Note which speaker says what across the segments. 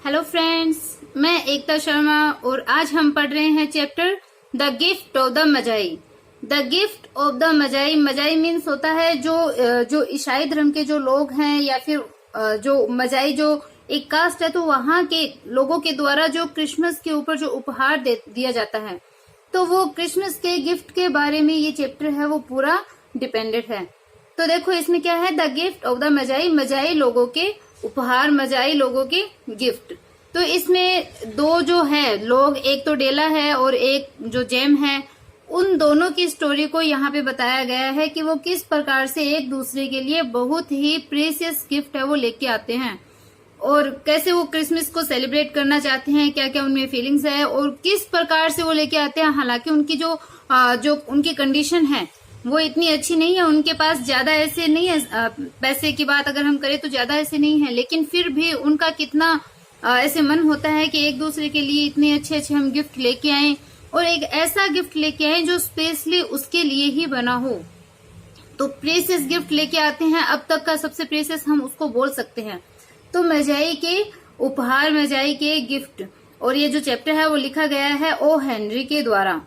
Speaker 1: Hello friends, मैं एकता शर्मा और आज हम पढ़ रहे हैं chapter the gift of the Magi. The gift of the Magi. Magi means होता है जो ईसाई धर्म के जो लोग हैं या फिर जो मजाई जो एक कास्ट है, तो वहां के लोगों के द्वारा जो क्रिसमस के ऊपर जो उपहार दिया जाता है, तो वो क्रिसमस के गिफ्ट के बारे में ये चैप्टर है वो पूरा डिपेंडेंट है। तो देखो इसमें क्या है, the gift of the Magi. मजाई लोगों के उपहार, मजाई लोगों के गिफ्ट। तो इसमें दो जो है लोग, एक तो डेला है और एक जो जेम है, उन दोनों की स्टोरी को यहाँ पे बताया गया है कि वो किस प्रकार से एक दूसरे के लिए बहुत ही प्रीशियस गिफ्ट है वो लेके आते हैं और कैसे वो क्रिसमस को सेलिब्रेट करना चाहते हैं, क्या क्या उनमें फीलिंग्स है और किस प्रकार से वो लेके आते हैं। हालांकि उनकी जो उनकी कंडीशन है वो इतनी अच्छी नहीं है, उनके पास ज्यादा ऐसे नहीं है, पैसे की बात अगर हम करें तो ज्यादा ऐसे नहीं है, लेकिन फिर भी उनका कितना ऐसे मन होता है कि एक दूसरे के लिए इतने अच्छे अच्छे हम गिफ्ट लेके आए और एक ऐसा गिफ्ट लेके आए जो स्पेशली उसके लिए ही बना हो। तो प्रेशियस गिफ्ट लेके आते हैं, अब तक का सबसे प्रेशियस हम उसको बोल सकते हैं। तो मजाई के उपहार, मजाई के गिफ्ट। और ये जो चैप्टर है वो लिखा गया है ओ हेनरी के द्वारा।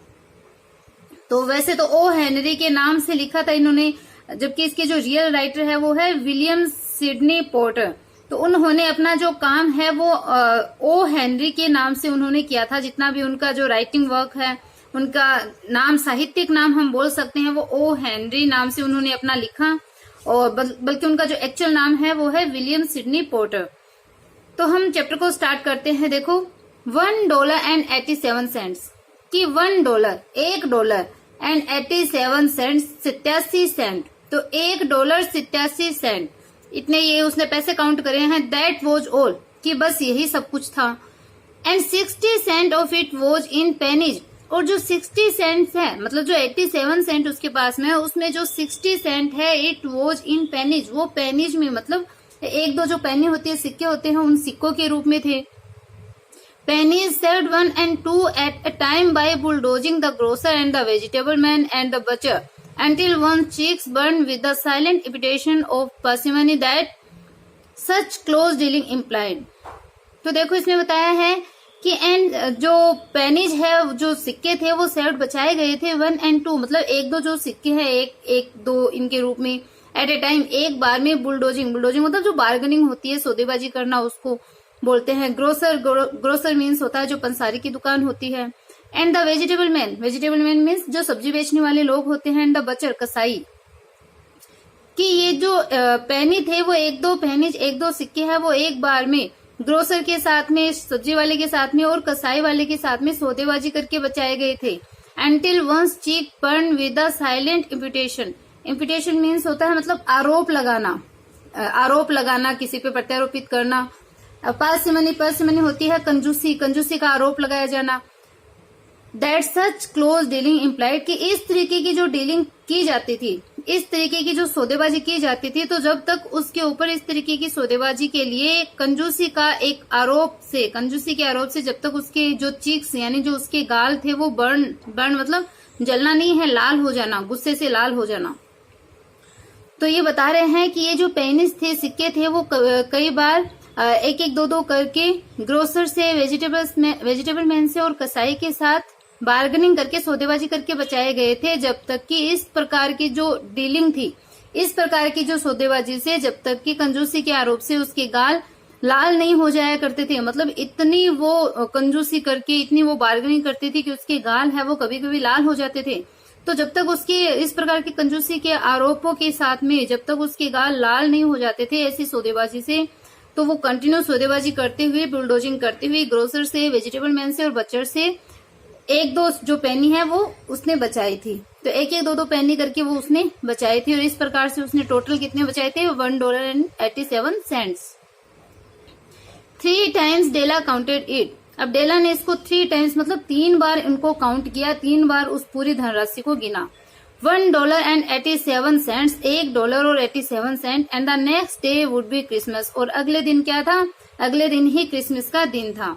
Speaker 1: तो वैसे तो ओ हेनरी के नाम से लिखा था इन्होंने, जबकि इसके जो रियल राइटर है वो है विलियम सिडनी पोर्टर। तो उन्होंने अपना जो काम है वो ओ हेनरी के नाम से उन्होंने किया था। जितना भी उनका जो राइटिंग वर्क है, उनका नाम, साहित्यिक नाम हम बोल सकते हैं, वो ओ हेनरी नाम से उन्होंने अपना लिखा। और बल्कि उनका जो एक्चुअल नाम है वो है विलियम सिडनी पोर्टर। तो हम चैप्टर को स्टार्ट करते हैं। देखो, $1.87 कि $1, $1 एंड 87 सेंट, 87 सेंट। तो $1.87 इतने ये उसने पैसे काउंट करे हैं। दैट वॉज ऑल कि बस यही सब कुछ था। And 60 cent of it was in pennies. और जो 60 सेंट है, मतलब जो 87 सेंट उसके पास में है, उसमें जो 60 सेंट है इट वॉज इन पेनीज। वो पेनीज में मतलब एक दो जो पेनी होती है, सिक्के होते हैं, उन सिक्कों के रूप में थे। Pennies saved 1 and 2 at a time by bulldozing the grocer and the vegetable man and the butcher until one's cheeks burned with the silent imitation of parsimony that such close dealing implied। तो देखो इसमें बताया है कि and जो pennies है, जो सिक्के थे वो सेव्ड बचाए गए थे 1 and 2, मतलब एक दो जो सिक्के हैं, एक दो इनके रूप में एट ए टाइम, एक बार में। बुलडोजिंग मतलब जो बार्गेनिंग होती है, सौदेबाजी करना, उसको बोलते हैं। ग्रोसर मीन्स होता है जो पंसारी की दुकान होती है। And the vegetable man means जो सब्जी बेचने वाले लोग होते हैं। एंड द बचर, कसाई। कि ये जो पेनी थे वो एक दो पेनीज, एक दो सिक्के हैं, वो एक बार में ग्रोसर के साथ में, सब्जी वाले के साथ में और कसाई वाले के साथ में सौदेबाजी करके बचाए गए थे। Until once cheek burn with the silent imputation. Imputation means होता है मतलब आरोप लगाना, किसी पे प्रत्यारोपित करना। पार्सिमनी होती है कंजूसी का आरोप लगाया जाना। That such close dealing implied कि इस तरीके की जो डीलिंग की जाती थी, इस तरीके की जो सौदेबाजी की जाती थी, तो जब तक उसके ऊपर इस तरीके की सौदेबाजी के लिए कंजूसी के आरोप से जब तक उसके जो चीक्स यानी जो उसके गाल थे वो बर्न मतलब जलना नहीं है, लाल हो जाना, गुस्से से लाल हो जाना। तो ये बता रहे हैं कि ये जो पेनिस थे, सिक्के थे, वो कई बार एक एक दो करके ग्रोसर से, वेजिटेबल मैन से और कसाई के साथ बार्गेनिंग करके, सौदेबाजी करके बचाए गए थे, जब तक कि इस प्रकार की जो डीलिंग थी, इस प्रकार की जो सौदेबाजी से, जब तक कि कंजूसी के आरोप से उसके गाल लाल नहीं हो जाया करते थे। मतलब इतनी वो कंजूसी करके, इतनी वो बार्गेनिंग करती थी कि उसके गाल है वो कभी कभी लाल हो जाते थे। तो जब तक उसके इस प्रकार की कंजूसी के आरोपों के साथ में, जब तक उसके गाल लाल नहीं हो जाते थे ऐसी सौदेबाजी से, तो वो कंटिन्यू सौदेबाजी करते हुए, बुलडोजिंग करते हुए ग्रोसर से, वेजिटेबल मैन से और बचर से एक दो जो पेनी है वो उसने बचाई थी। तो एक एक दो पेनी करके वो उसने बचाई थी और इस प्रकार से उसने टोटल कितने बचाए थे, $1.87। 3 times डेला काउंटेड इट। अब डेला ने इसको 3 times मतलब 3 बार इनको काउंट किया, 3 बार उस पूरी धनराशि को गिना। $1.87, $1.87 and the next day would be Christmas. और अगले दिन क्या था, अगले दिन ही क्रिसमस का दिन था।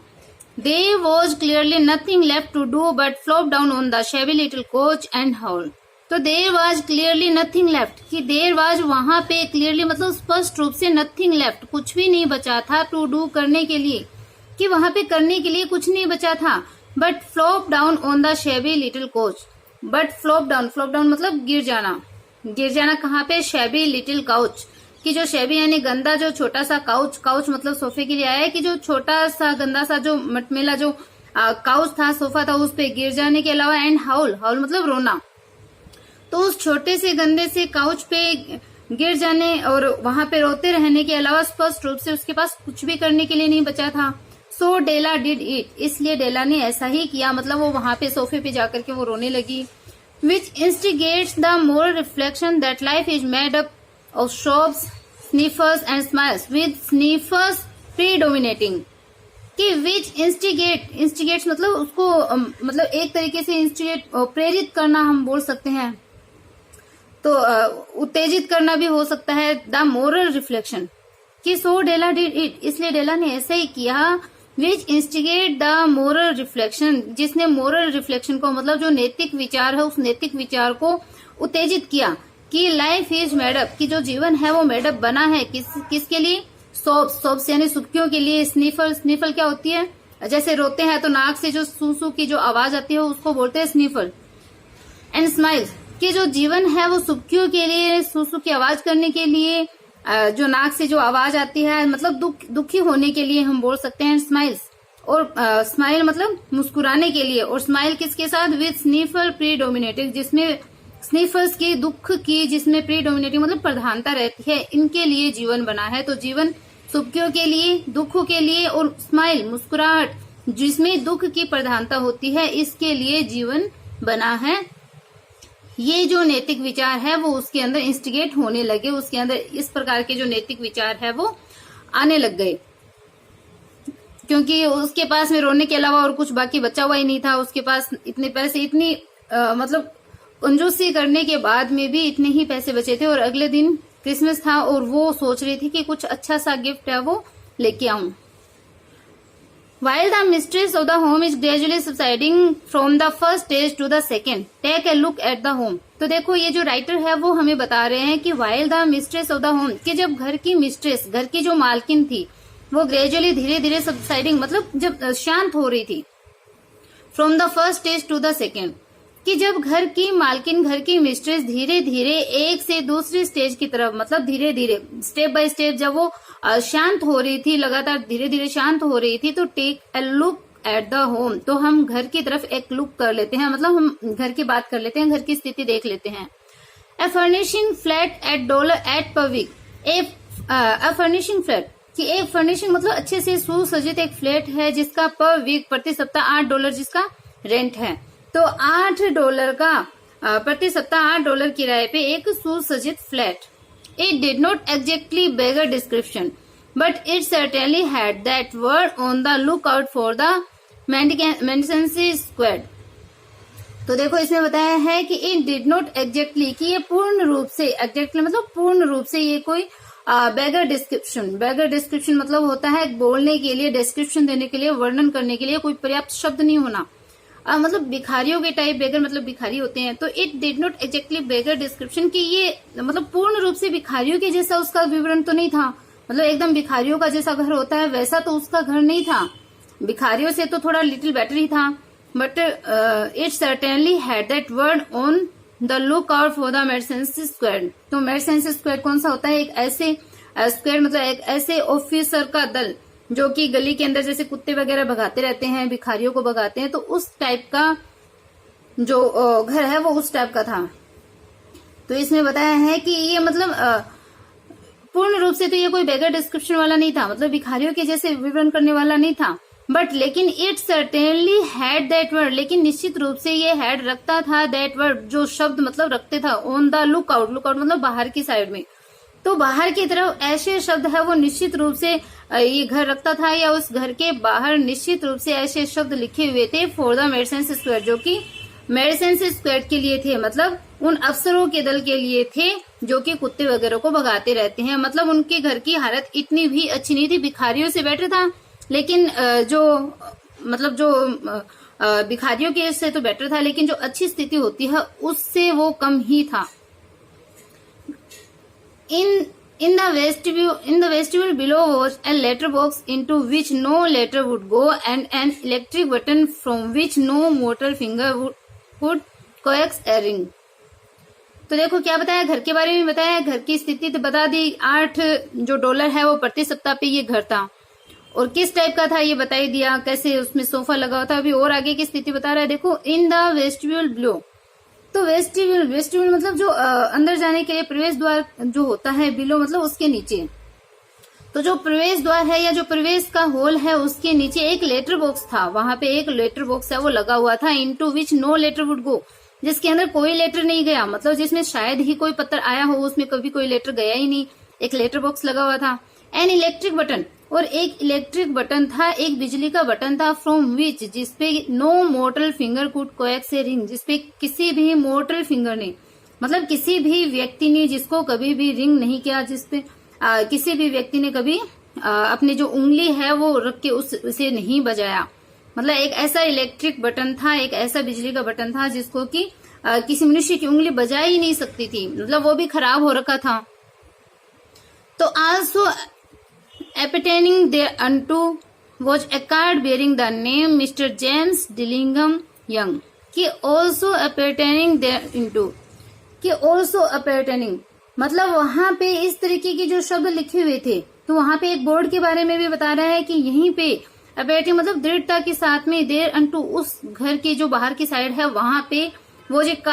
Speaker 1: There was clearly nothing left to do but flop down on the shabby little coach and howl। तो there was clearly nothing left कि there was वहां पे clearly मतलब स्पष्ट रूप से nothing left, कुछ भी नहीं बचा था to do करने के लिए, कि वहां पे करने के लिए कुछ नहीं बचा था। But flop down on the शेबी little coach. But flop down मतलब गिर जाना कहाँ पे? शेबी लिटिल काउच, कि जो शेबी यानी गंदा जो छोटा सा काउच मतलब सोफे के लिए आया है, कि जो छोटा सा गंदा सा जो मटमेला जो काउच था, सोफा था, उस पे गिर जाने के अलावा एंड हाउल मतलब रोना। तो उस छोटे से गंदे से काउच पे गिर जाने और वहां पे रोते रहने के अलावा स्पष्ट रूप से उसके पास कुछ भी करने के लिए नहीं बचा था। सो डेला डिड इट, इसलिए डेला ने ऐसा ही किया, मतलब वो वहां पे सोफे पे जाकर के वो रोने लगी। Which instigates the moral reflection that life is made up of sobs, sniffles and smiles, with sniffles predominating. कि विच इंस्टिगेट्स मतलब उसको मतलब एक तरीके से इंस्टिगेट प्रेरित करना हम बोल सकते हैं, तो उत्तेजित करना भी हो सकता है। द मोरल रिफ्लेक्शन, कि सो डेला डिड इट, इसलिए डेला ने ऐसा ही किया। विच इंस्टिगेट द मोरल रिफ्लेक्शन, जिसने मोरल रिफ्लेक्शन को मतलब जो नैतिक विचार है उस नैतिक विचार को उत्तेजित किया कि लाइफ इज मेडअप, कि जो जीवन है वो मेडअप बना है किसके लिए? सोप्स यानी सुक्कियों के लिए। स्नीफल क्या होती है? जैसे रोते हैं तो नाक से जो सूसू की जो आवाज आती है उसको बोलते हैं स्नीफल। एंड स्माइल्स, कि जो जीवन है वो सुक्कियों के लिए, सूसू की आवाज करने के लिए, जो नाक से जो आवाज आती है मतलब दुखी होने के लिए हम बोल सकते हैं स्माइल्स। और स्माइल मतलब मुस्कुराने के लिए, और स्माइल किसके साथ? विद स्नीफल प्रीडोमिनेटिंग, जिसमें स्नीफर्स की दुख की जिसमें प्रीडोमिनेटिंग मतलब प्रधानता रहती है, इनके लिए जीवन बना है। तो जीवन सुखियों के लिए, दुखों के लिए, और स्माइल मुस्कुराहट जिसमें दुख की प्रधानता होती है, इसके लिए जीवन बना है। ये जो नैतिक विचार है वो उसके अंदर इंस्टिगेट होने लगे, उसके अंदर इस प्रकार के जो नैतिक विचार है वो आने लग गए, क्योंकि उसके पास में रोने के अलावा और कुछ बाकी बचा हुआ ही नहीं था। उसके पास इतने पैसे, इतनी मतलब कंजूसी करने के बाद में भी इतने ही पैसे बचे थे, और अगले दिन क्रिसमस था और वो सोच रही थी कि कुछ अच्छा सा गिफ्ट है वो लेके आऊं। While the mistress of the home is gradually subsiding from the first stage to the second, take a look at the home. तो देखो ये जो राइटर है वो हमें बता रहे हैं कि while the mistress of the home, कि जब घर की मिस्ट्रेस, घर की जो मालकिन थी, वो ग्रेजुअली धीरे धीरे सबसाइडिंग मतलब जब शांत हो रही थी, from the first stage to the second, कि जब घर की मालकिन, घर की मिस्ट्रेस धीरे धीरे एक से दूसरी स्टेज की तरफ मतलब धीरे धीरे स्टेप बाय स्टेप जब वो शांत हो रही थी, लगातार धीरे धीरे शांत हो रही थी, तो take a look at the home, तो हम घर की तरफ एक लुक कर लेते हैं, मतलब हम घर की बात कर लेते हैं, घर की स्थिति देख लेते हैं। A furnishing flat at $8 per week, a furnishing flat, कि एक फर्निशिंग मतलब अच्छे से सुसज्जित एक फ्लैट है जिसका पर वीक प्रति सप्ताह $8 जिसका रेंट है। तो $8 का प्रति सप्ताह $8 किराए पे एक सुसज्जित flat. It did not exactly beggar description, but it certainly had that word on the lookout for the Mendency Squad. तो देखो इसमें बताया है कि it did not exactly, कि ये पूर्ण रूप से, exactly मतलब पूर्ण रूप से ये कोई beggar description मतलब होता है बोलने के लिए, description देने के लिए, वर्णन करने के लिए कोई पर्याप्त शब्द नहीं होना। मतलब भिखारियों के टाइप, बेगर मतलब भिखारी होते हैं, तो it did not exactly beggar description, कि ये मतलब पूर्ण रूप से भिखारियों के जैसा उसका विवरण तो नहीं था, मतलब एकदम भिखारियों का जैसा घर होता है वैसा तो उसका घर नहीं था, भिखारियों से तो थोड़ा लिटिल बेटर ही था। But it certainly had that word on the lookout for the mendicancy squad. तो मेडसेंसी स्क्वाड कौन सा होता है? एक ऐसे स्क्वाड मतलब एक ऐसे ऑफिसर का दल जो कि गली के अंदर जैसे कुत्ते वगैरह भगाते रहते हैं, भिखारियों को भगाते हैं, तो उस टाइप का जो घर है वो उस टाइप का था। तो इसमें बताया है कि ये मतलब पूर्ण रूप से तो ये कोई बेगर डिस्क्रिप्शन वाला नहीं था, मतलब भिखारियों के जैसे विवरण करने वाला नहीं था, बट लेकिन it certainly had that word, लेकिन निश्चित रूप से ये हैड रखता था दैट वर्ड, जो शब्द मतलब रखते था ऑन द लुक आउट मतलब बाहर की साइड में, तो बाहर की तरफ ऐसे शब्द है वो निश्चित रूप से ये घर रखता था, या उस घर के बाहर निश्चित रूप से ऐसे शब्द लिखे हुए थे फॉर द मेडसेंसी स्क्वाड, जो कि मेडसेंसी स्क्वाड के लिए थे, मतलब उन अफसरों के दल के लिए थे जो कि कुत्ते वगैरह को भगाते रहते हैं। मतलब उनके घर की हालत इतनी भी अच्छी नहीं थी, भिखारियों से बेटर था, लेकिन जो भिखारियों के से तो बेटर था, लेकिन जो अच्छी स्थिति होती है उससे वो कम ही था। In the vestibule below was a letter box into which no letter would go and an electric button from which no mortal finger would coax a ring. तो देखो क्या बताया, घर के बारे में बताया, घर की स्थिति तो बता दी। $8 है वो प्रति सप्ताह पे ये घर था, और किस टाइप का था ये बता ही दिया, कैसे उसमें सोफा लगा हुआ था। अभी और आगे की स्थिति बता रहा है, देखो इन द वेस्टिब्यूल बिलो। तो वेस्टिब्यूल मतलब जो अंदर जाने के लिए प्रवेश द्वार जो होता है, बिलो मतलब उसके नीचे। तो जो प्रवेश द्वार है या जो प्रवेश का होल है उसके नीचे एक लेटर बॉक्स था, वहां पे एक लेटर बॉक्स है वो लगा हुआ था, into which no letter would go, जिसके अंदर कोई लेटर नहीं गया, मतलब जिसमें शायद ही कोई पत्र आया हो, उसमें कभी कोई लेटर गया ही नहीं, एक लेटर बॉक्स लगा हुआ था। एन इलेक्ट्रिक बटन, और एक इलेक्ट्रिक बटन था, एक बिजली का बटन था, फ्रॉम विच जिसपे no mortal finger could coax a ring, जिसपे किसी भी मोर्टल फिंगर ने मतलब किसी भी व्यक्ति ने जिसको कभी भी रिंग नहीं किया, जिसपे किसी भी व्यक्ति ने कभी अपनी जो उंगली है वो रख के उसे नहीं बजाया। मतलब एक ऐसा इलेक्ट्रिक बटन था, एक ऐसा बिजली का बटन था जिसको कि किसी मनुष्य की उंगली बजा ही नहीं सकती थी, मतलब वो भी खराब हो रखा था। तो also appertaining thereunto was a card bearing the name Mr. James Dillingham Young, कि also appertaining thereunto, कि also appertaining मतलब वहां पे इस तरीके के जो शब्द लिखे हुए थे। तो वहां पे एक बोर्ड के बारे में भी बता रहा है कि यहीं पे appertaining मतलब दृढ़ता के साथ में thereunto उस घर के जो बाहर की साइड है वहां पे वो जो एक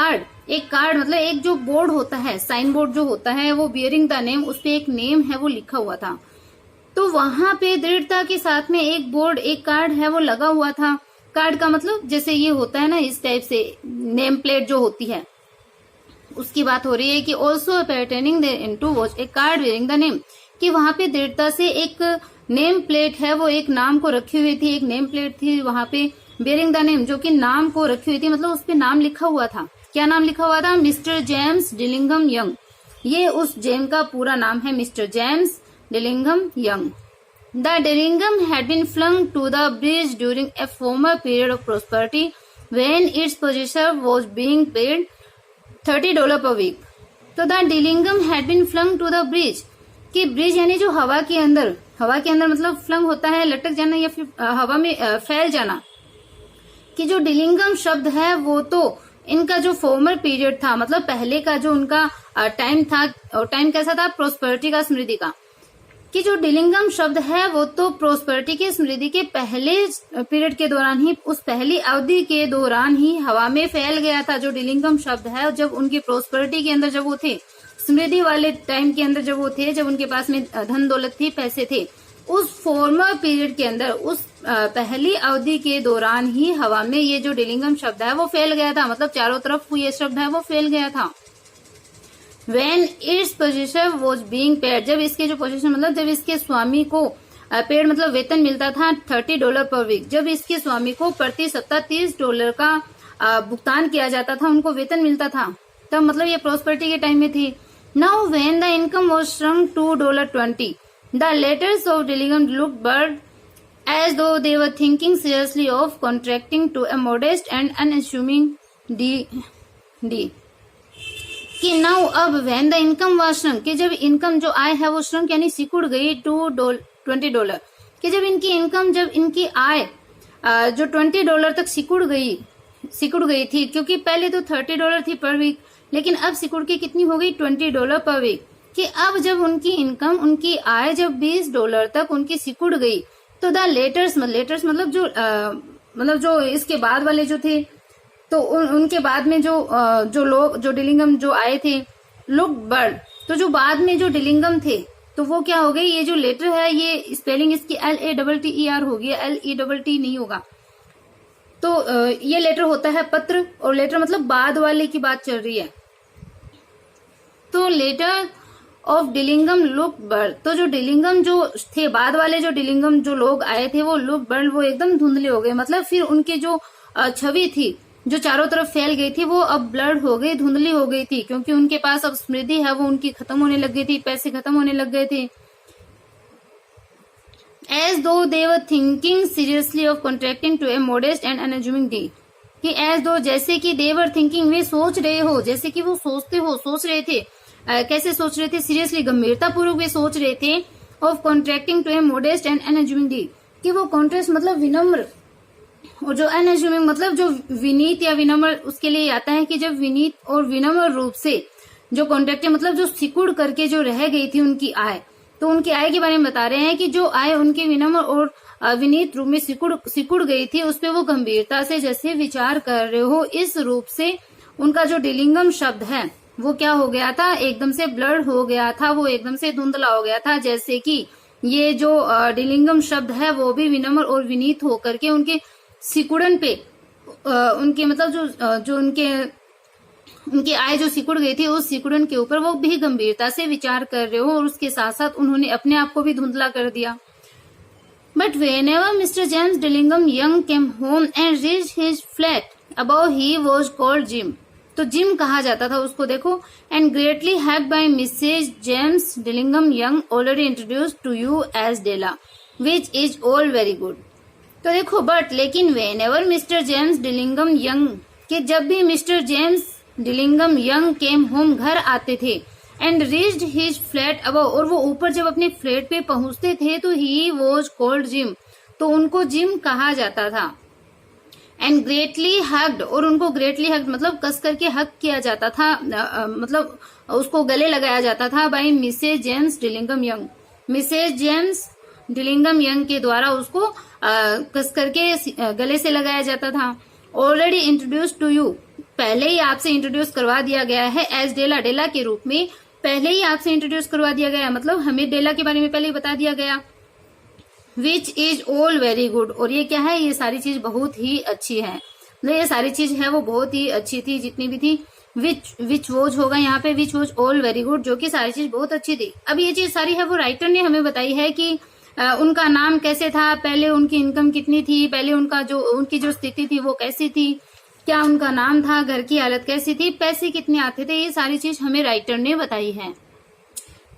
Speaker 1: कार्ड मतलब एक जो बोर्ड होता है, साइन बोर्ड जो होता है, वो बियरिंग द नेम, उस पे एक नेम है वो लिखा हुआ था। तो वहां पे दृढ़ता के साथ में एक बोर्ड, एक कार्ड है वो लगा हुआ था। कार्ड का मतलब जैसे ये होता है ना, इस टाइप से नेम प्लेट जो होती है उसकी बात हो रही है कि also appertaining thereunto was a card bearing the name, कि वहां पे दृढ़ता से एक नेम प्लेट है वो एक नाम को रखी हुई थी, एक नेम प्लेट थी वहां पे बेयरिंग द नेम, जो कि नाम को रखी हुई थी, मतलब उस पे नाम लिखा हुआ था। क्या नाम लिखा हुआ था? Mr James Dillingham Young. ये उस जेम का पूरा नाम है, Mr James Dillingham Young. The Dillingham had been flung to the bridge during a former period of prosperity when its possessor was being paid $30 per week. तो the Dillingham had been flung to the bridge, कि bridge यानी जो हवा के अंदर मतलब flung होता है लटक जाना या फिर हवा में फैल जाना, कि जो डिलिंगम शब्द है वो तो इनका जो फॉर्मर पीरियड था, मतलब पहले का जो उनका टाइम था, और टाइम कैसा था? प्रोस्पेरिटी का, समृद्धि का। कि जो डिलिंगम शब्द है वो तो प्रोस्पेरिटी के, समृद्धि के पहले पीरियड के दौरान ही, उस पहली अवधि के दौरान ही हवा में फैल गया था। जो डिलिंगम शब्द है, जब उनकी प्रोस्पेरिटी के अंदर जब वो थे, समृद्धि वाले टाइम के अंदर जब वो थे, जब उनके पास में धन दौलत थी, पैसे थे, उस फॉर्मर पीरियड के अंदर, उस पहली अवधि के दौरान ही हवा में ये जो डिलिंगम शब्द है वो फैल गया था, मतलब चारों तरफ ये शब्द है वो फैल गया था। When its possessor was being paid, जब इसके जो पोजेशन मतलब जब इसके स्वामी को पेड मतलब वेतन मिलता था $30 पर वीक, जब इसके स्वामी को प्रति सप्ताह $30 का भुगतान किया जाता था, उनको वेतन मिलता था, तब मतलब ये प्रोस्पेरिटी के टाइम में थी। Now when the income was shrunk to $20, the letters of Dillingham looked bad, as though they were thinking seriously of contracting to a modest and unassuming D. कि नाउ अब when the income was shrunk, कि जब income जो आय है वो shrunk यानी सिकुड़ गई टू $20, कि जब इनकी इनकम, जब इनकी आय जो $20 तक सिकुड़ गई थी, क्योंकि पहले तो $30 थी पर वीक, लेकिन अब सिकुड़ के कितनी हो गई? $20 पर वीक। कि अब जब उनकी इनकम, उनकी आय जब $20 तक उनकी सिकुड़ गई, तो द लेटर्स मतलब जो इसके बाद वाले जो थे, तो उनके बाद में जो लोग, जो डिलिंगम जो आए थे, लुक बर्ड, तो जो बाद में जो डिलिंगम थे, तो वो क्या हो गई? ये जो लेटर है, ये स्पेलिंग इसकी LATTER होगी, LETT नहीं होगा। तो ये लेटर होता है पत्र, और लेटर मतलब बाद वाले की बात चल रही है। तो letter of Dillingham look bird, तो जो डिलिंगम जो थे, बाद वाले जो डिलिंगम जो लोग आए थे, वो लुक बर्ड, वो एकदम धुंधले हो गए, मतलब फिर उनकी जो छवि थी जो चारों तरफ फैल गई थी, वो अब ब्लड हो गई, धुंधली हो गई थी, क्योंकि उनके पास अब समृद्धि है वो उनकी खत्म होने लग गई थी, पैसे खत्म होने लग गए थे। As though they were thinking seriously of contracting to a modest and unassuming D, कि as though जैसे कि they were thinking, वे सोच रहे हो, जैसे कि वो सोच रहे थे कैसे सोच रहे थे, सीरियसली गंभीरता पूर्वक वे सोच रहे थे, of contracting to a modest and unassuming D, कि वो कॉन्ट्रेस्ट मतलब विनम्र, और जो अनअज्यूमिंग मतलब जो विनीत या विनम्र, उसके लिए आता है कि जब विनीत और विनम्र रूप से जो कॉन्ट्रैक्टिंग मतलब जो सिकुड़ करके जो रह गई थी उनकी आय, तो उनकी आय के बारे में बता रहे हैं कि जो आय उनके विनम्र और विनीत रूप में सिकुड़ गई थी, उस पे वो गंभीरता से जैसे विचार कर रहे हो, इस रूप से उनका जो डिलिंगम शब्द है वो क्या हो गया था, एकदम से ब्लड हो गया था, वो एकदम से धुंधला हो गया था, जैसे कि ये जो डिलिंगम शब्द है वो भी विनम्र और विनीत होकर के उनके सिकुड़न पे उनके मतलब जो उनकी आय जो सिकुड़ गई थी, उस सिकुड़न के ऊपर वो भी गंभीरता से विचार कर रहे हो, और उसके साथ साथ उन्होंने अपने आप को भी धुंधला कर दिया। But whenever Mr. James Dillingham Young came home and reached his flat, above he was called Jim. तो जिम कहा जाता था उसको, देखो, and greatly helped by Mrs. James Dillingham Young, already introduced to you as Della, which is all very good. तो देखो, but लेकिन whenever Mr. James Dillingham Young, कि जब भी Mr James Dillingham Young came home, घर आते थे, and reached his flat above, और वो ऊपर जब अपने फ्लैट पे पहुंचते थे तो ही वॉज कॉल्ड जिम, तो उनको जिम कहा जाता था। एंड ग्रेटली हग्ड, और उनको ग्रेटली हग्ड मतलब कस करके हक किया जाता था, मतलब उसको गले लगाया जाता था, by Mrs James Dillingham Young, Mrs James Dillingham Young के द्वारा उसको कस करके गले से लगाया जाता था। ऑलरेडी इंट्रोड्यूस टू यू, पहले ही आपसे इंट्रोड्यूस करवा दिया गया है, एज डेला, डेला के रूप में पहले ही आपसे इंट्रोड्यूस करवा दिया गया, मतलब हमें डेला के बारे में पहले ही बता दिया गया। Which is all very good, और ये क्या है, ये सारी चीज बहुत ही अच्छी है, मतलब ये सारी चीज है वो बहुत ही अच्छी थी, जितनी भी थी। विच वोज होगा यहाँ पे, विच वोज ऑल वेरी गुड, जो कि सारी चीज बहुत अच्छी थी। अब ये चीज सारी है वो राइटर ने हमें बताई है कि उनका नाम कैसे था, पहले उनकी इनकम कितनी थी, पहले उनकी जो स्थिति थी वो कैसी थी, क्या उनका नाम था, घर की हालत कैसी थी, पैसे कितने आते थे, ये सारी चीज हमें राइटर ने बताई है।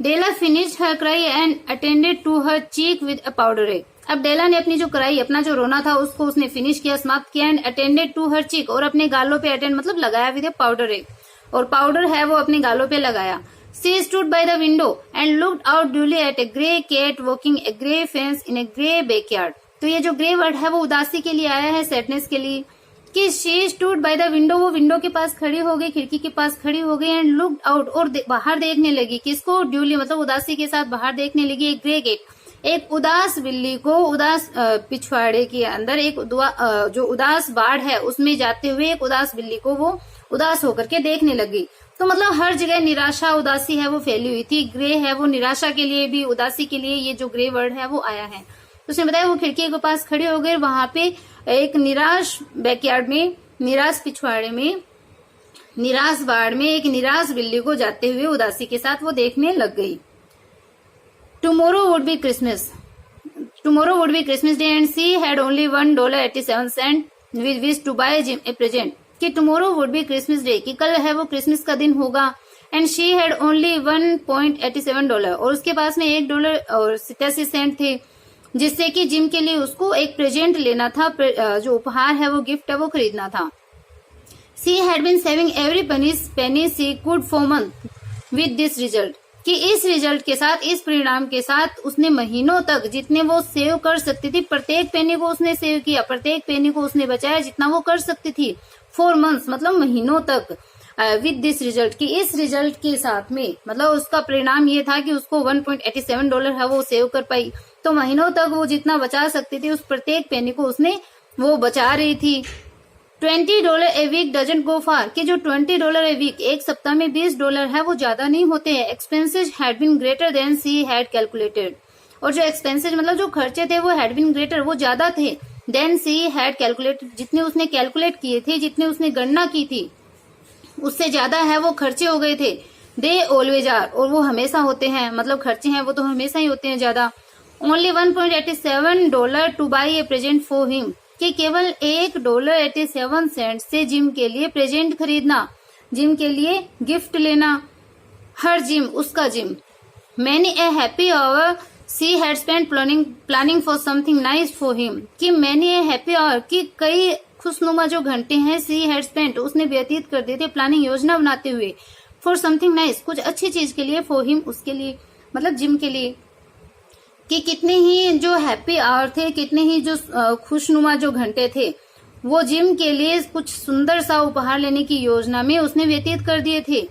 Speaker 1: Della finished her cry and attended to her cheek with a powder rag. अब डेला ने अपनी जो क्राई, अपना जो रोना था, उसको उसने फिनिश किया, समाप्त किया, and attended to her cheek, और अपने गालों पे अटेंड मतलब लगाया विद अ पाउडर एग, और पाउडर है वो अपने गालों पे लगाया। She stood by the window and looked out dully at a grey cat walking a grey fence in a grey backyard. तो ये जो ग्रे वर्ड है वो उदासी के लिए आया है, सैडनेस के लिए, कि she stood by the window, वो विंडो के पास खड़ी हो गई, खिड़की के पास खड़ी हो गई, एंड लुक्ड आउट, और बाहर देखने लगी, किसको, ड्यूली मतलब उदासी के साथ बाहर देखने लगी, एक ग्रे गेट, एक उदास बिल्ली को उदास पिछवाड़े के अंदर एक जो उदास बाढ़ है उसमें जाते हुए एक उदास बिल्ली को वो उदास होकर के देखने लगी। तो मतलब हर जगह निराशा उदासी है वो फैली हुई थी, ग्रे है वो निराशा के लिए भी, उदासी के लिए ये जो ग्रे वर्ड है वो आया है। तो उसने बताया वो खिड़की के पास खड़े हो गए, वहां पे एक निराश बैकयार्ड में, निराश पिछवाड़े में, निराश बाड़ में एक निराश बिल्ली को जाते हुए उदासी के साथ वो देखने लग गई। Tomorrow would be Christmas, tomorrow would be Christmas day and she had only $1.87 with which to buy Jim a present, कि tomorrow would be Christmas day, कि कल है वो क्रिसमस का दिन होगा, एंड शी हैड ओनली $1.87, और उसके पास में $1.87 थे, जिससे कि जिम के लिए उसको एक प्रेजेंट लेना था, जो उपहार है वो गिफ्ट है वो खरीदना था। She had been saving every penny she could for month with this result, कि इस रिजल्ट के साथ, इस परिणाम के साथ उसने महीनों तक जितने वो सेव कर सकती थी, प्रत्येक पेनी को उसने सेव किया, प्रत्येक पेनी को उसने बचाया जितना वो कर सकती थी, 4 months मतलब महीनों तक, विद दिस रिजल्ट, कि इस रिजल्ट के साथ में मतलब उसका परिणाम ये था कि उसको $1.87 है वो सेव कर पाई, तो महीनों तक वो जितना बचा सकती थी उस प्रत्येक पेनी को उसने वो बचा रही थी। $20 ए वीक डजंट गो फार, कि जो $20 ए वीक, एक सप्ताह में $20 है वो ज्यादा नहीं होते हैं। Expenses had been greater than she had calculated, और जो एक्सपेंसेज मतलब जो खर्चे थे वो हैड बीन ग्रेटर, वो ज्यादा थे, देन सी हैड कैलकुलेटेड, जितने उसने कैलकुलेट किए थे, जितने उसने गणना की थी उससे ज्यादा है वो खर्चे हो गए थे। दे ऑलवेज आर, और वो हमेशा होते हैं, मतलब खर्चे हैं वो तो हमेशा ही होते हैं ज्यादा। Only $1.87 two by A present for him, कि केवल $1.87 से जिम के लिए प्रेजेंट खरीदना, जिम के लिए गिफ्ट लेना, हर जिम उसका Jim. Many a happy hour she had spent planning for something nice for him, कि मैनी ए हैप्पी आवर, कि कई खुशनुमा जो घंटे हैं सी हैड स्पेंट उसने व्यतीत कर दिए थे, प्लानिंग योजना बनाते हुए, फॉर समथिंग नाइस, कुछ अच्छी चीज के लिए, फॉर हिम, उसके लिए, मतलब जिम के लिए, कि कितने ही जो हैप्पी आवर थे, कितने ही जो खुशनुमा जो घंटे थे, वो जिम के लिए कुछ सुंदर सा उपहार लेने की योजना में उसने व्यतीत कर दिए थे।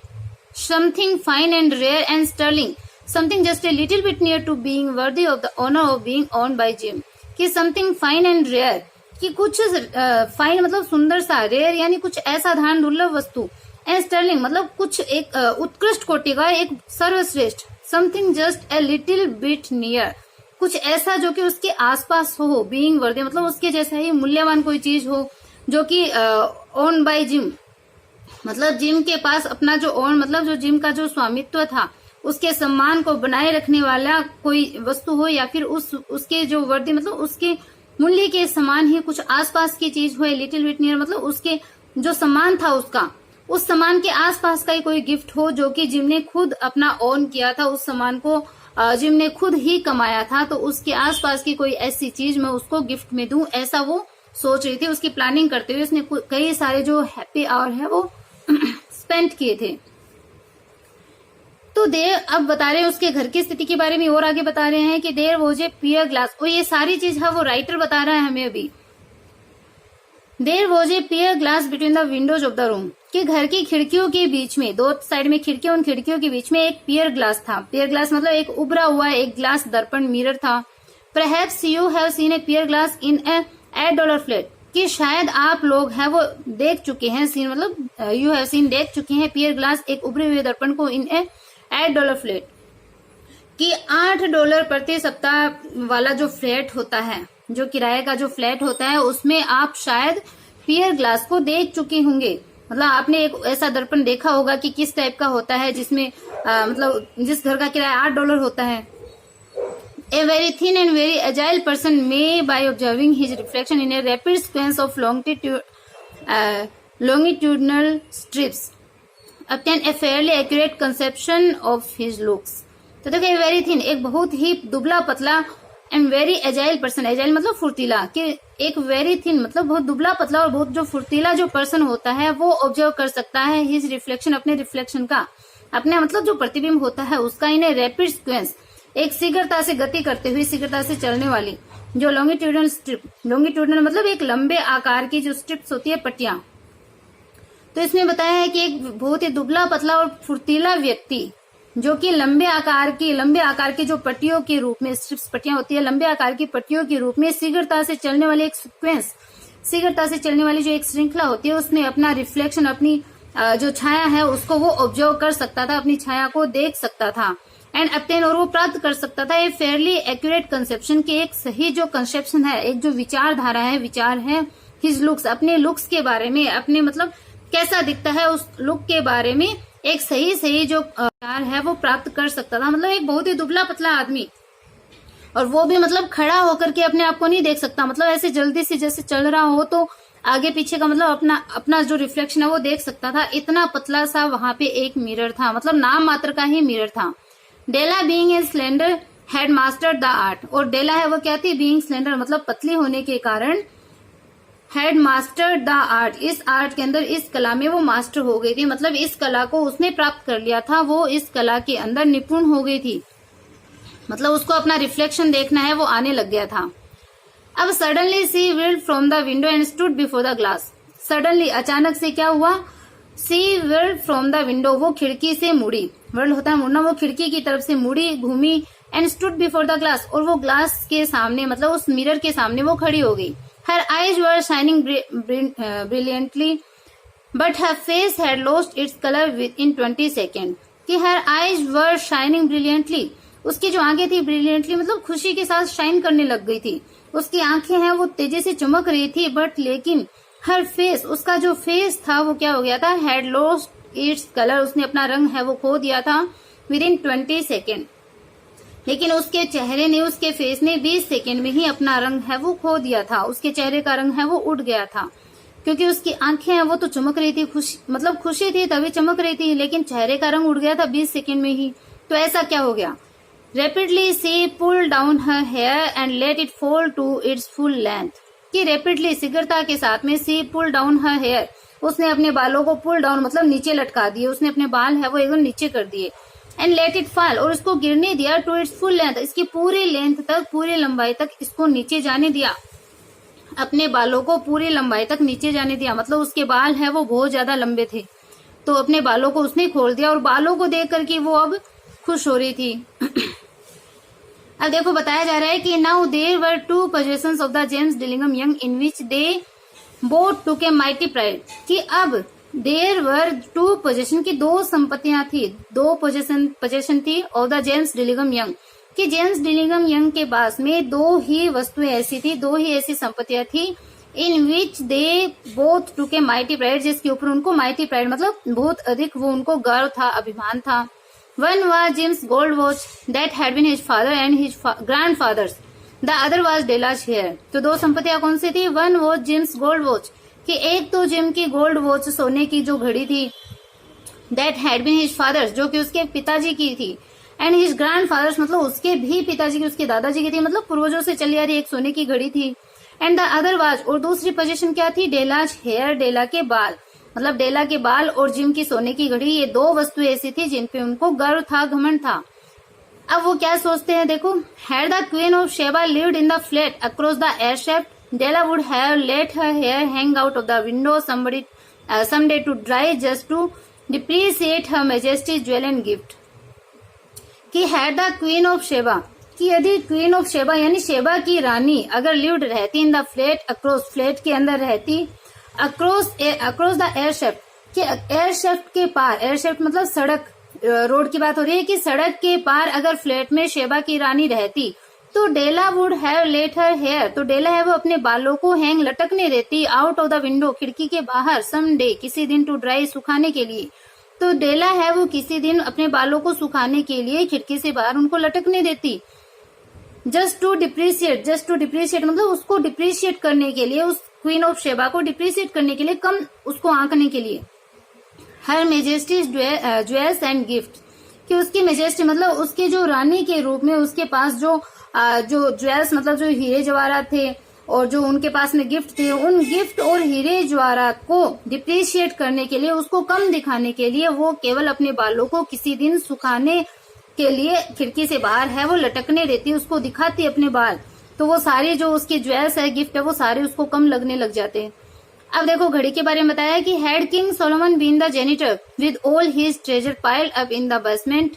Speaker 1: Something fine and rare and sterling, something just a little bit near to being worthy of the honour of being owned by Jim, कि समथिंग फाइन एंड रेयर, कि कुछ फाइन मतलब सुंदर सा, रेयर यानी कुछ ऐसा धान दुर्लभ वस्तु, एंड स्टर्लिंग मतलब कुछ एक उत्कृष्ट कोटि का, एक सर्वश्रेष्ठ, something just a little bit near, कुछ ऐसा जो कि उसके आसपास हो, बीइंग वर्दी मतलब उसके जैसा ही मूल्यवान कोई चीज हो, जो कि ओन बाय जिम, मतलब जिम के पास अपना जो ओन मतलब जो जिम का जो स्वामित्व था, उसके सम्मान को बनाए रखने वाला कोई वस्तु हो, या फिर उसके जो वर्दी मतलब उसके मूल्य के समान ही कुछ आसपास की चीज हो, लिटिल बिट नियर मतलब उसके जो सम्मान था उसका, उस सम्मान के आसपास का ही कोई गिफ्ट हो, जो कि जिम ने खुद अपना ओन किया था, उस सम्मान को जिम ने खुद ही कमाया था, तो उसके आसपास की कोई ऐसी चीज मैं उसको गिफ्ट में दूं, ऐसा वो सोच रही थी। उसकी प्लानिंग करते हुए उसने कई सारे जो हैप्पी आवर है वो स्पेंड किए थे। तो देर अब बता रहे हैं उसके घर की स्थिति के बारे में, और आगे बता रहे हैं कि देर वॉज ए पियर ग्लास, और ये सारी चीज है वो राइटर बता रहा है हमें अभी। There was a pier glass between the windows of the room, कि घर की खिड़कियों के बीच में, दो साइड में खिड़कियां, उन खिड़कियों के बीच में एक पियर ग्लास था। पियर ग्लास मतलब एक उभरा हुआ एक ग्लास दर्पण, मिरर था। Perhaps you have seen a pier glass in a $8 flat, कि शायद आप लोग हैं वो देख चुके हैं, सीन मतलब यू हैव सीन देख चुके हैं, पियर ग्लास एक उभरे हुए दर्पण को, इन ए $8 फ्लैट, कि $8 प्रति सप्ताह वाला जो फ्लैट होता है, जो किराए का जो फ्लैट होता है, उसमें आप शायद पियर ग्लास को देख चुके होंगे। मतलब आपने एक ऐसा दर्पण देखा होगा कि किस टाइप का होता है, जिसमें मतलब जिस घर का किराया $8 होता है। A very thin and very agile person may by observing his reflection in a rapid sequence of longitudinal strips obtain a fairly accurate conception of his looks। तो देखिए वेरी थिन, एक बहुत ही दुबला पतला, and very agile person, agile मतलब फुर्तीला, कि एक वेरी थिन मतलब बहुत दुबला पतला और बहुत जो फुर्तीला जो पर्सन होता है वो ऑब्जर्व कर सकता है हिज रिफ्लेक्शन, अपने रिफ्लेक्शन का, अपने मतलब जो प्रतिबिंब होता है उसका, इन रैपिड सीक्वेंस, एक शीघ्रता से गति करते हुए, शीघ्रता से चलने वाली जो लॉन्गिट्यूडनल स्ट्रिप, लॉन्गिट्यूडनल मतलब एक लंबे आकार की जो स्ट्रिप्स होती है, पट्टियां। तो इसमें बताया है कि एक बहुत ही दुबला पतला और फुर्तीला व्यक्ति, जो कि लंबे आकार की जो पट्टियों के रूप में, स्ट्रिप्स पट्टियां होती है, लंबे आकार की पट्टियों के रूप में शीघ्रता से चलने वाली एक सीक्वेंस, शीघ्रता से चलने वाली जो एक श्रृंखला होती है, उसमें अपना रिफ्लेक्शन, अपनी जो छाया है उसको वो ऑब्जर्व कर सकता था, अपनी छाया को देख सकता था, एंड obtain और वो प्राप्त कर सकता था ए फेयरली एक्यूरेट कंसेप्शन, की एक सही जो कंसेप्शन है, एक जो विचारधारा है, विचार है, हिज लुक्स, अपने लुक्स के बारे में, अपने मतलब कैसा दिखता है उस लुक के बारे में एक सही जो विचार है वो प्राप्त कर सकता था। मतलब एक बहुत ही दुबला पतला आदमी, और वो भी मतलब खड़ा होकर के अपने आप को नहीं देख सकता, मतलब ऐसे जल्दी से जैसे चल रहा हो तो आगे पीछे का मतलब अपना जो रिफ्लेक्शन है वो देख सकता था। इतना पतला सा वहां पे एक मिरर था, मतलब नाम मात्र का ही मिरर था। Della being a slender had mastered the art, और डेला है वो क्या थी, बीइंग स्लेंडर मतलब पतली होने के कारण, हैड मास्टर्ड द आर्ट, इस आर्ट के अंदर, इस कला में वो मास्टर हो गई थी, मतलब इस कला को उसने प्राप्त कर लिया था, वो इस कला के अंदर निपुण हो गई थी, मतलब उसको अपना रिफ्लेक्शन देखना है वो आने लग गया था। अब suddenly she wheeled from the window and stood before the glass, suddenly अचानक से क्या हुआ, she wheeled from the window, वो खिड़की से मुड़ी, वर्ल्ड होता है मुड़ना, वो खिड़की की तरफ से मुड़ी, घूमी, and stood before the glass, और वो ग्लास के सामने मतलब उस मिरर के सामने वो खड़ी हो गई। Her eyes were shining brilliantly, but her face had lost its color within 20 seconds. कि her eyes were shining brilliantly, उसकी जो आंखें थी brilliantly मतलब खुशी के साथ शाइन करने लग गई थी, उसकी आंखें हैं वो तेजी से चमक रही थी, बट लेकिन her face, उसका जो फेस था वो क्या हो गया था, had lost its color, उसने अपना रंग है वो खो दिया था within 20 seconds। लेकिन उसके चेहरे ने, उसके फेस ने 20 सेकेंड में ही अपना रंग है वो खो दिया था, उसके चेहरे का रंग है वो उड़ गया था, क्योंकि उसकी आंखें हैं वो तो चमक रही थी, खुशी थी तभी चमक रही थी, लेकिन चेहरे का रंग उड़ गया था 20 सेकेंड में ही। तो ऐसा क्या हो गया, rapidly she pull down her hair and let it fall to its full length, कि रेपिडली शीघ्रता के साथ में सी पुल डाउन हर हेयर, उसने अपने बालों को पुल डाउन मतलब नीचे लटका दिए, उसने अपने बाल है वो एकदम नीचे कर दिए। एंड लेट इट फॉल, और उसको गिरने दिया, टू इट्स फुल लेंथ, इसकी पूरी लेंथ तक, पूरी लंबाई तक इसको नीचे जाने दिया, अपने बालों को पूरी लंबाई तक नीचे जाने दिया। मतलब उसके बाल है वो बहुत ज्यादा लंबे थे, तो अपने बालों को उसने खोल दिया, और बालों को देख करके वो अब खुश हो रही थी। अब देखो बताया जा रहा है कि now there were two possessions of the James Dillingham Young in which they both took a mighty pride, कि अब देयर वर टू पोजेशन की दो संपत्तियां थी, दो पोजेशन थी of the James Dillingham young, कि जेम्स डिलिंगम यंग के पास में दो ही वस्तुएं ऐसी थी, दो ही ऐसी संपत्तियां थी, इन which they both took a mighty pride, जिसके ऊपर उनको माइटी प्राइड मतलब बहुत अधिक वो उनको गर्व था, अभिमान था। One was Jim's gold watch that had been his father and his grandfather's. The other was Dela's hair. तो दो संपत्तियां कौन सी थी? One was Jim's gold watch, कि एक तो जिम की गोल्ड वॉच सोने की जो घड़ी थी, that had been his father's, जो कि उसके पिताजी की थी, and his grandfather's मतलब उसके भी पिताजी की, उसके दादाजी की थी, मतलब पूर्वजों से चली आ रही एक सोने की घड़ी थी। And the other was, और दूसरी पोजीशन क्या थी? Dela's hair, डेला के बाल, मतलब डेला के बाल और जिम की सोने की घड़ी, ये दो वस्तुएं ऐसी थी जिन पे उनको गर्व था, घमंड था। अब वो क्या सोचते हैं देखो, had the Queen of Sheba lived in the flat across the air shaft, Della would have let her hair hang out of the window someday to dry just to depreciate her majesty's jewel and gift, कि had the Queen of Sheba, कि यदि Queen of Sheba यानी Sheba की रानी अगर lived रहती in the flat across, flat के अंदर रहती, अक्रॉस द एयर शेफ्ट, कि एयर शेफ्ट के पार, एयर शेफ्ट मतलब सड़क, रोड की बात हो रही है, कि सड़क के पार अगर फ्लैट में शेबा की रानी रहती, तो Della would have let her hair, तो डेला है वो अपने बालों को हैंग लटकने देती, आउट ऑफ द विंडो, खिड़की के बाहर, सम डे किसी दिन, टू ड्राई सुखाने के लिए, तो डेला है वो किसी दिन अपने बालों को सुखाने के लिए खिड़की से बाहर उनको लटकने देती। जस्ट टू डिप्रिशिएट मतलब उसको डिप्रिशिएट करने के लिए, उस क्वीन ऑफ शेबा को डिप्रिशिएट करने के लिए, कम उसको आंकने के लिए। हर मेजेस्टी ज्वेल्स एंड गिफ्ट, कि उसकी मेजेस्टी मतलब उसके जो रानी के रूप में उसके पास जो ज्वेल्स मतलब जो हीरे जवाहरात थे, और जो उनके पास में गिफ्ट थे, उन गिफ्ट और हीरे जवाहरात को डिप्रिशिएट करने के लिए, उसको कम दिखाने के लिए, वो केवल अपने बालों को किसी दिन सुखाने के लिए खिड़की से बाहर है वो लटकने देती, उसको दिखाती अपने बाल, तो वो सारे जो उसके ज्वेल्स है, गिफ्ट है, वो सारे उसको कम लगने लग जाते हैं। अब देखो घड़ी के बारे में बताया कि had King Solomon been the janitor with all his treasure piled up in the basement,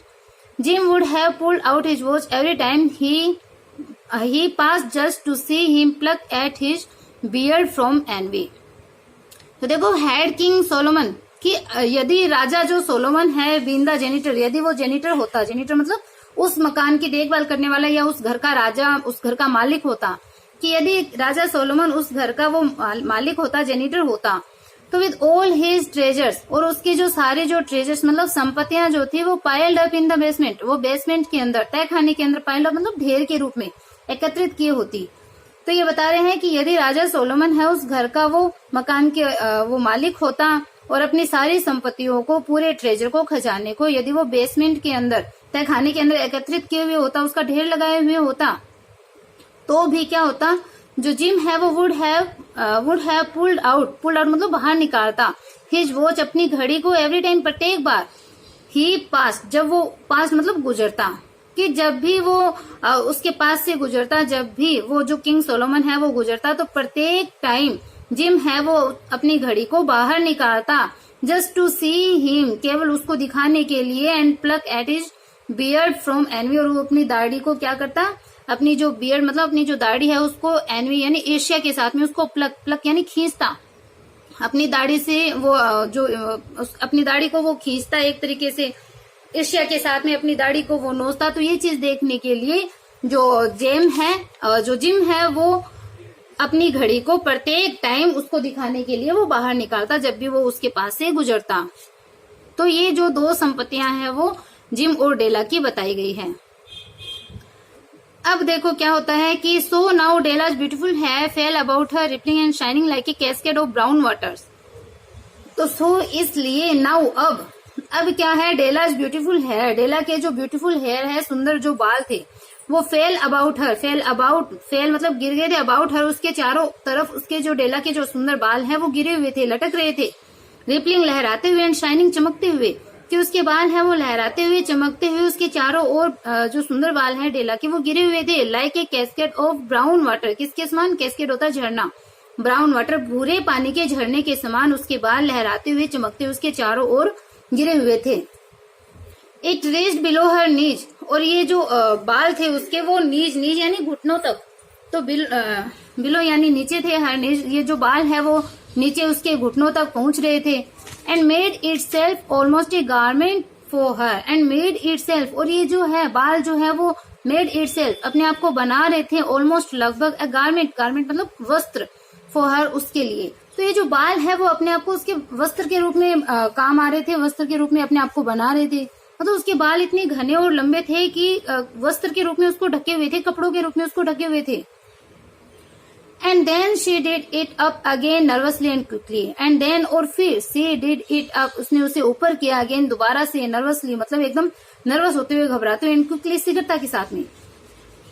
Speaker 1: Jim would have pulled out his watch every time he passed just to see him pluck at his beard from envy। तो देखो had King Solomon, कि यदि राजा जो Solomon है been the janitor, यदि वो janitor होता, janitor मतलब उस मकान की देखभाल करने वाला या उस घर का राजा, उस घर का मालिक होता, कि यदि राजा सोलोमन उस घर का वो मालिक होता, जेनिटर होता, तो विद ऑल हिज ट्रेजर्स, और उसके जो सारे जो ट्रेजर्स मतलब संपत्तियां जो थी, वो piled up in the basement, वो बेसमेंट के अंदर, तहखाने के अंदर पाइल्ड अप मतलब ढेर के रूप में एकत्रित किए होती। तो ये बता रहे हैं कि यदि राजा सोलोमन है उस घर का वो मकान के वो मालिक होता, और अपनी सारी संपत्तियों को, पूरे ट्रेजर को, खजाने को, यदि वो बेसमेंट के अंदर, तहखाने के अंदर एकत्रित किए हुए होता, उसका ढेर लगाए हुए होता, तो भी क्या होता, जो जिम है वो वुड हैव पुल्ड आउट मतलब बाहर निकालता, हिज वॉच अपनी घड़ी को, एवरी टाइम प्रत्येक बार, ही पास जब वो पास मतलब गुजरता, कि जब भी वो उसके पास से गुजरता, जब भी वो जो किंग सोलोमन है वो गुजरता, तो प्रत्येक टाइम जिम है वो अपनी घड़ी को बाहर निकालता, जस्ट टू सी हिम, केवल उसको दिखाने के लिए, and pluck at his beard from envy, और वो अपनी दाढ़ी को क्या करता, अपनी जो बियर्ड मतलब अपनी जो दाढ़ी है उसको एनवी यानी ईर्ष्या के साथ में उसको प्लक यानी खींचता, अपनी दाढ़ी से वो जो अपनी दाढ़ी को वो खींचता, एक तरीके से ईर्ष्या के साथ में अपनी दाढ़ी को वो नोचता। तो ये चीज देखने के लिए जो जिम है वो अपनी घड़ी को प्रत्येक टाइम उसको दिखाने के लिए वो बाहर निकालता, जब भी वो उसके पास से गुजरता। तो ये जो दो संपत्तियां हैं वो जिम और डेला की बताई गई है। अब देखो क्या होता है कि so now Della's beautiful hair fell about her, rippling and shining like a cascade of brown waters. तो सो इसलिए नाउ अब क्या है, डेलाज ब्यूटीफुल हेयर, डेला के जो ब्यूटीफुल हेयर है, सुंदर जो बाल थे, वो फेल अबाउट हर, फेल मतलब गिर गए थे, अबाउट हर उसके चारों तरफ, उसके जो डेला के जो सुंदर बाल हैं वो गिरे हुए थे, लटक रहे थे। रिपलिंग लहराते हुए एंड शाइनिंग चमकते हुए, कि उसके बाल है वो लहराते हुए चमकते हुए उसके चारों ओर जो सुंदर बाल है डेला के वो गिरे हुए थे। Like a cascade of brown water, किसके समान? कैस्केड होता है झरना, ब्राउन वाटर भूरे पानी के झरने के समान उसके बाल लहराते हुए चमकते हुए उसके चारों ओर गिरे हुए थे। इट रीच्ड बिलो हर नीज, और ये जो बाल थे उसके वो नीज यानी घुटनों तक, तो बिलो यानी नीचे थे, हर नीज ये जो बाल है वो नीचे उसके घुटनों तक पहुंच रहे थे। And made it self almost A garment for her, and made it self, और ये जो है बाल जो है वो मेड इट सेल्फ अपने आप को बना रहे थे, ऑलमोस्ट लगभग ए गारमेंट मतलब वस्त्र, फॉर हर उसके लिए। तो ये जो बाल है वो अपने आप को उसके वस्त्र के रूप में काम आ रहे थे, वस्त्र के रूप में अपने आप को बना रहे थे। मतलब उसके बाल इतने घने और लंबे थे कि वस्त्र के रूप में उसको ढके हुए थे, कपड़ों के रूप में उसको ढके हुए थे। And then she did it up again nervously and quickly, and then और फिर शी डिड इट अप, उसने उसे ऊपर किया अगेन दोबारा से, नर्वसली मतलब एकदम नर्वस होते हुए घबराते हुए, एंड क्विकली शीघ्रता के साथ में।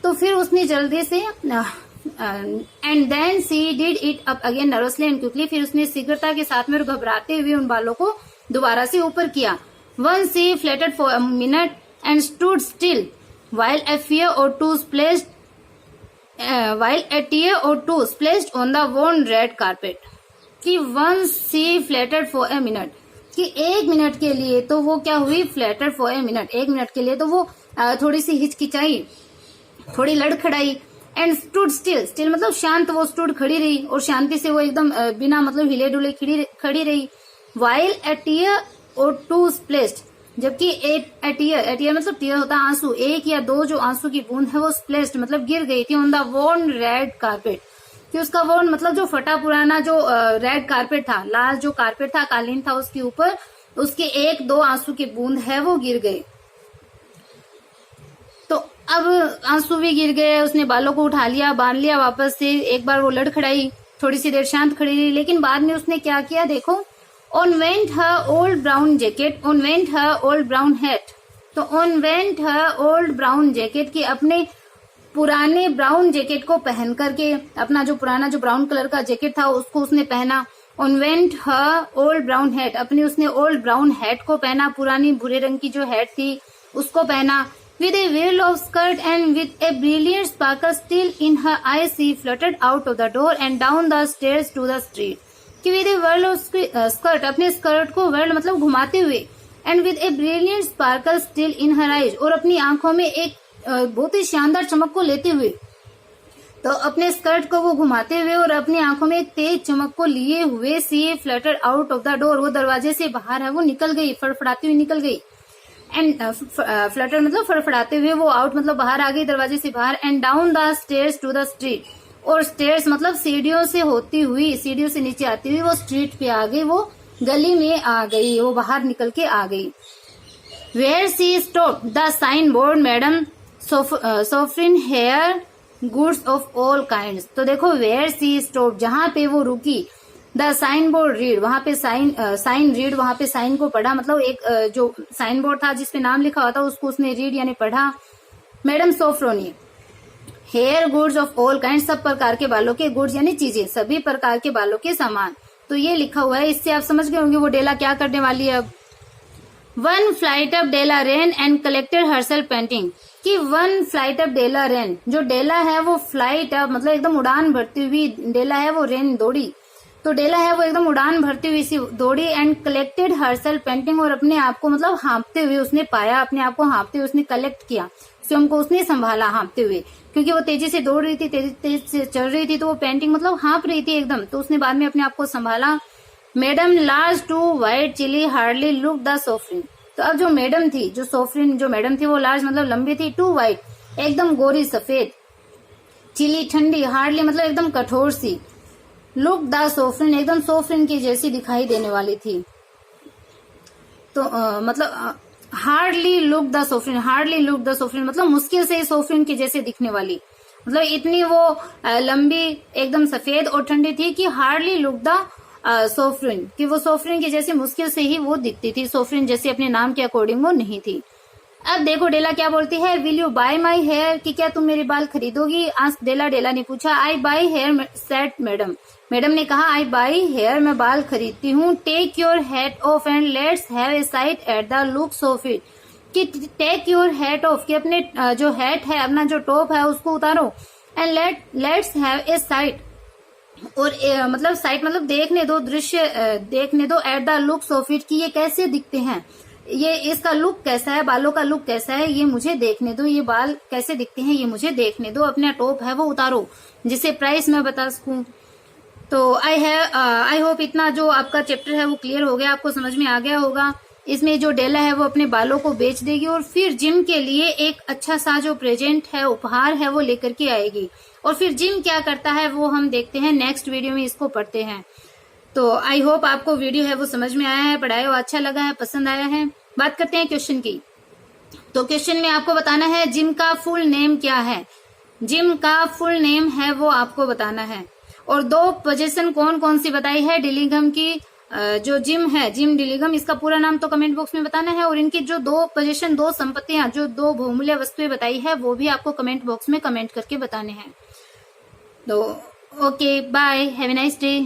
Speaker 1: तो फिर उसने जल्दी से and then she did it up again nervously and quickly, फिर उसने शीघ्रता के साथ में और घबराते हुए उन बालों को दोबारा से ऊपर किया। Once she fluttered for a minute and stood still while a tear or two splashed on the worn red carpet. कि once she fluttered for a minute, कि 1 मिनट के लिए तो वो क्या हुई? fluttered for a minute, 1 minute के लिए तो वो थोड़ी सी हिचकिचाई, थोड़ी लड़खड़ाई। एंड stood still मतलब शांत, वो stood खड़ी रही और शांति से वो एकदम बिना मतलब हिले डुले खड़ी रही। while a tear और 2 स्प्लेस्ड, जबकि ए टीयर मतलब टीयर होता है आंसू, 1 या 2 जो आंसू की बूंद है वो स्प्लेस्ड मतलब गिर गई थी on the worn red carpet, कि उसका वॉर्न मतलब जो फटा पुराना जो रेड कारपेट था, लाल जो कारपेट था, कालीन था, उसके ऊपर उसके 1-2 आंसू की बूंद है वो गिर गए। तो अब आंसू भी गिर गए, उसने बालों को उठा लिया, बांध लिया वापस से, एक बार वो लड़खड़ाई, थोड़ी सी देर शांत खड़ी रही, लेकिन बाद में उसने क्या किया देखो, On went her old brown jacket, on went her old brown hat, तो on went her old brown jacket की अपने पुराने ब्राउन जैकेट को पहन करके, अपना जो पुराना जो ब्राउन कलर का जैकेट था उसको उसने पहना। on went her old brown hat, अपनी उसने ओल्ड ब्राउन हैट को पहना, पुरानी भूरे रंग की जो हैट थी उसको पहना। With a whirl of skirt and with a brilliant sparkle still in her eyes, she fluttered out of the door and down the stairs to the street. कि with a whirl of skirt, अपने skirt को whirl मतलब घुमाते हुए, and with a brilliant sparkle still in her eyes, और अपनी आंखों में एक बहुत ही शानदार चमक को लेते हुए, तो अपने स्कर्ट को वो घुमाते हुए और अपनी आंखों में एक तेज चमक को लिए हुए she fluttered out of the door, वो दरवाजे से बाहर है वो निकल गई, फड़फड़ाती हुई निकल गई। एंड फ्लटर मतलब फड़फड़ाते हुए वो आउट मतलब बाहर आ गई दरवाजे से बाहर। And down the stairs to the street, और स्टेयर्स मतलब सीढ़ियों से होती हुई, सीढ़ियों से नीचे आती हुई वो स्ट्रीट पे आ गई, वो गली में आ गई, वो बाहर निकल के आ गई। Where she stop the sign board Madame Sofronie hair goods of all kinds, तो देखो वेयर सी स्टॉप, जहां पे वो रुकी, द साइन बोर्ड रीड, वहां पे साइन रीड, वहां पे साइन को पढ़ा, मतलब एक जो साइन बोर्ड था जिसपे नाम लिखा हुआ था उसको उसने रीड यानी पढ़ा। Madame Sofronie hair goods of all kind, सब प्रकार के बालों के, गुड्स यानी चीजें, सभी प्रकार के बालों के सामान, तो ये लिखा हुआ है। इससे आप समझ गए होंगे वो डेला क्या करने वाली है। अब one flight of Della ran and collected herself panting, कि one flight of Della ran, जो डेला है वो फ्लाइट ऑफ मतलब एकदम उड़ान भरती हुई, डेला है वो रेन दौड़ी, तो डेला है वो एकदम उड़ान भरती हुई सी दौड़ी। एंड कलेक्टेड हरसेल्फ पेंटिंग, और अपने आप को मतलब हाँपते हुए उसने पाया, अपने आप को हाँपते हुए उसने कलेक्ट किया, स्वयं को उसने संभाला हाँपते हुए, क्योंकि वो तेजी से दौड़ रही थी, तेज से चल रही थी, तो वो पेंटिंग मतलब हाँप रही थी एकदम, तो उसने बाद में अपने आप को संभाला। Madame large too white chilly hardly look the Sofronie, तो अब जो मैडम थी, जो सोफ्रिन जो मैडम थी वो लार्ज मतलब लंबी थी, टू व्हाइट एकदम गोरी सफेद, चिली ठंडी, हार्डली मतलब एकदम कठोर सी, लुक द सोफ्रिन एकदम सोफ्रिन की जैसी दिखाई देने वाली थी। तो मतलब hardly look the Sofronie, hardly look the Sofronie मतलब मुश्किल से सोफ्रिन की जैसे दिखने वाली, मतलब इतनी वो लंबी एकदम सफेद और ठंडी थी कि हार्डली लुक द सोफ्रिन, कि वो सोफ्रिन की जैसे मुश्किल से ही वो दिखती थी, सोफ्रिन जैसे अपने नाम के अकॉर्डिंग वो नहीं थी। अब देखो डेला क्या बोलती है, will you buy my hair, कि क्या तुम मेरे बाल खरीदोगी। आस्क डेला, डेला ने पूछा। I buy hair said Madame, मैडम ने कहा आई बाय हेयर, मैं बाल खरीदती हूँ। Take your hat off and let's have a sight at the looks of it, कि टेक योर हैट ऑफ, कि अपने जो हैट है, अपना जो टॉप है उसको उतारो, and let's have a site, और मतलब साइट मतलब देखने दो, दृश्य देखने दो, eight the looks of it, कि ये कैसे दिखते हैं, ये इसका लुक कैसा है, बालों का लुक कैसा है, ये मुझे देखने दो, ये बाल कैसे दिखते हैं ये मुझे देखने दो, अपना टॉप है वो उतारो, जिसे प्राइस मैं बता सकूं। तो आई होप इतना जो आपका चैप्टर है वो क्लियर हो गया, आपको समझ में आ गया होगा। इसमें जो डेला है वो अपने बालों को बेच देगी और फिर जिम के लिए एक अच्छा सा जो प्रेजेंट है, उपहार है, वो लेकर के आएगी। और फिर जिम क्या करता है वो हम देखते हैं नेक्स्ट वीडियो में, इसको पढ़ते हैं। तो आई होप आपको वीडियो है वो समझ में आया है, पढ़ाया हुआ अच्छा लगा है, पसंद आया है। बात करते हैं क्वेश्चन की। तो क्वेश्चन में आपको बताना है जिम का फुल नेम क्या है, जिम का फुल नेम है वो आपको बताना है। और दो पोजीशन कौन कौन सी बताई है डिलीगम की, जो जिम है, जिम डिलीगम, इसका पूरा नाम तो कमेंट बॉक्स में बताना है। और इनकी जो दो पोजीशन, दो संपत्तियां, जो दो बहुमूल्य वस्तुएं बताई है वो भी आपको कमेंट बॉक्स में कमेंट करके बताने हैं। तो okay, bye, have a nice day.